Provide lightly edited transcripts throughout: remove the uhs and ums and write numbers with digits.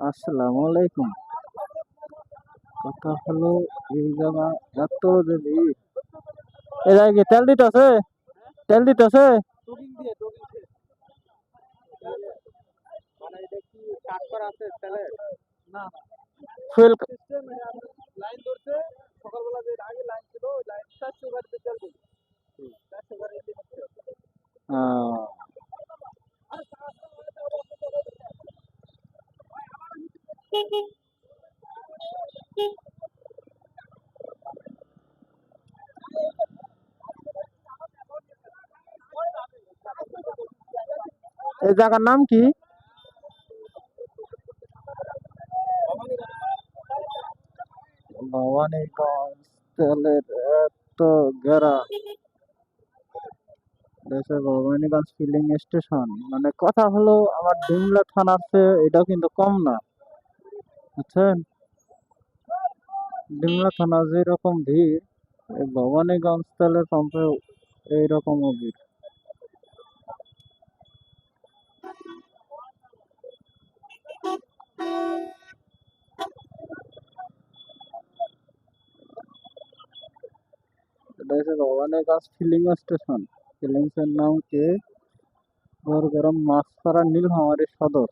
আসসালামু আলাইকুম। কথা হলো এই জায়গা এত যদি এই জায়গায় কি তেল দিতেছে? তেল দিতেছে? ফুয়েল এই জায়গার নাম কি? ভবানীগঞ্জ তেলের এত গেরা দেশে ভবানীগঞ্জ ফিলিং স্টেশন মানে কথা হলো আমার ডিমলা থানার চেয়ে এটাও কিন্তু কম না, বুঝছেন? ডিমলা থানা যেরকম ভিড় এই ভবানীগঞ্জ তেলের পাম্পে এইরকমও ভিড়। এটা হচ্ছে ভবানীগঞ্জ ফিলিং স্টেশন। ফিলিংস এর নাম কি? গরম মাছপাড়া নীলফামারী সদর।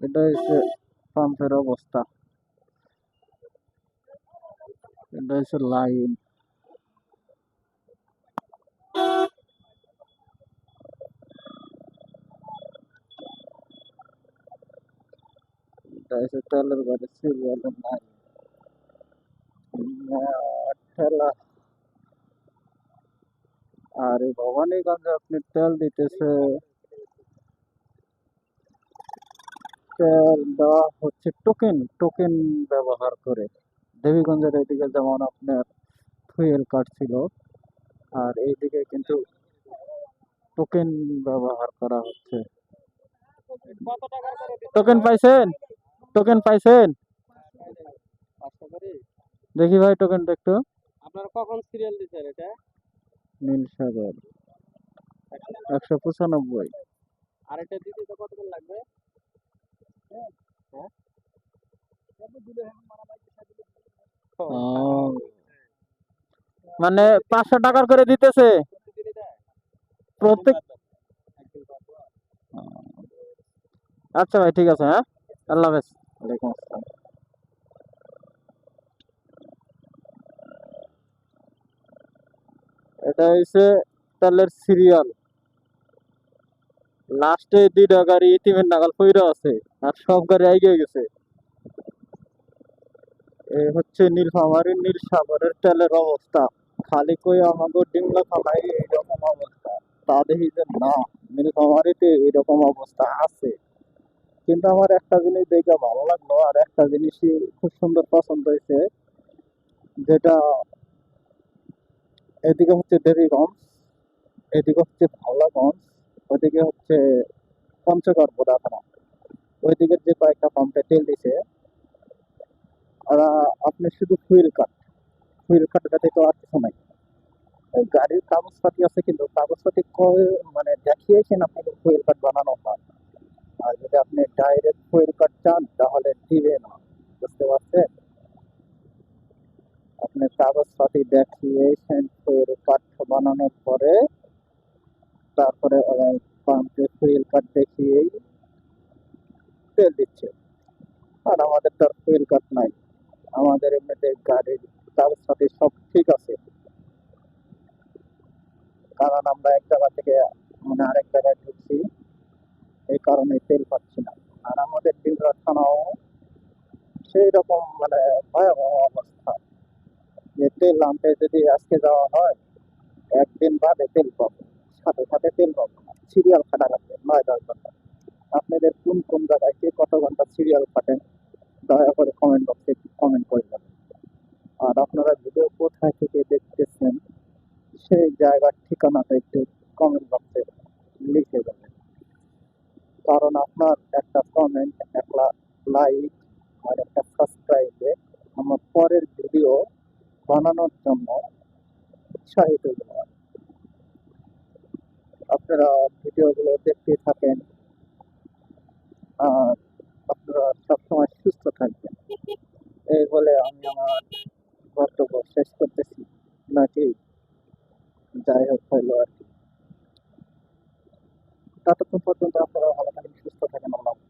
এটা হচ্ছে পাম্পের অবস্থা। এটা হচ্ছে লাইন। এটা হচ্ছে তেলের গাড়ি সিরিয়ালের লাইন। ঠেলা। আর এই ভবানীগঞ্জে আপনি তেল দিতেছে, তেল দেওয়া হচ্ছে টোকেন টোকেন ব্যবহার করে। দেবীগঞ্জের এদিকে যেমন আপনার ফুয়েল কার্ড ছিল, আর এইদিকে কিন্তু টোকেন ব্যবহার করা হচ্ছে। টোকেন পাইছেন? টোকেন পাইছেন? দেখি ভাই টোকেনটা একটু। আপনারা কখন সিরিয়াল দিচ্ছেন এটা? নীলসাগর 195। আর এটা দিতে তো কতক্ষণ লাগবে? হ্যাঁ? ও, মানে 500 টাকার করে দিতেছে প্রতিদিনই দেয়? প্রত্যেক। আচ্ছা ভাই, ঠিক আছে, হ্যাঁ, আল্লাহ হাফেজ। ওয়ালাইকুম আসসালাম। এটা হচ্ছে তেলের সিরিয়াল। লাস্টে দুইটা গাড়ি ইতিমের নাগাল পইরা আছে, আর সব গাড়ি এগিয়ে গেছে। এই হচ্ছে নীলফামারী নীলসাগরের তেলের অবস্থা। খালি কই আমাকে ডিমলা থানায় এইরকম অবস্থা, তা দেখি যে না, নীলফামারীতে এরকম অবস্থা আছে। কিন্তু আমার একটা জিনিস দেখে ভালো লাগলো, আর একটা জিনিসই খুব সুন্দর পছন্দ হয়েছে, যেটা এদিকে হচ্ছে দেবীগঞ্জ, এদিকে হচ্ছে ভাওলাগঞ্জ, ওইদিকে হচ্ছে পঞ্চগড় বোদাখানা। ওইদিকের যে কয়েকটা পাম্পে তেল দিছে, ওরা আপনি শুধু ফুয়েল কাট ব্যতীত আর কিছু নাই। ওই গাড়ির কাগজপাতি আছে, কিন্তু কাগজপাতি মানে দেখিয়েছেন আপনাকে ফুয়েল কাট বানানো হয়। আর যদি আপনি ডাইরেক্ট ফুয়েল কাট চান তাহলে দিবে না, বুঝতে পারছেন? আপনি কাগজপাতি দেখিয়েছেন ফুয়েল কাট বানানোর পরে, তারপরে পাম্পে ফুয়েল কাট দেখিয়েই তেল দিচ্ছে। আর আমাদের তো আর ফুয়েল কাট নাই, আমাদের এমনিতে গাড়ির কাগজপাতি সব ঠিক আছে, কারণ আমরা এক জায়গা থেকে মানে আরেক জায়গায় ঢুকছি, এই কারণে তেল পাচ্ছি না। আর আমাদের ডিমরা থানাও সেই রকম মানে ভয়াবহ অবস্থা, যে তেল আনতে যদি আজকে যাওয়া হয়, একদিন বাদে তেল পাবো, সাথে সাথে তেল পাবো না, সিরিয়াল খাটা লাগবে 9-10 ঘন্টা। আপনাদের কোন কোন জায়গায় কে কত ঘন্টা সিরিয়াল কাটেন, দয়া করে কমেন্ট বক্সে কমেন্ট করে যাবেন। আর আপনারা ভিডিও কোথায় থেকে দেখতেছেন সেই জায়গার ঠিকানাটা একটু কমেন্ট বক্সে লিখে যাবেন, কারণ আপনার একটা কমেন্ট, একটা লাইক আর একটা সাবস্ক্রাইবে আমার পরের ভিডিও বানানোর জন্য উৎসাহিত হয়। আপনারা ভিডিওগুলো দেখতে থাকেন, আর আপনারা সবসময় সুস্থ থাকবেন, এই বলে আমি আমার বক্তব্য শেষ করতেছি। নাকি যাই হোক হইলো আর কি। ততক্ষণ পর্যন্ত আপনারা ভালো থাকেন, সুস্থ থাকেন। আল্লাহ হাফেজ।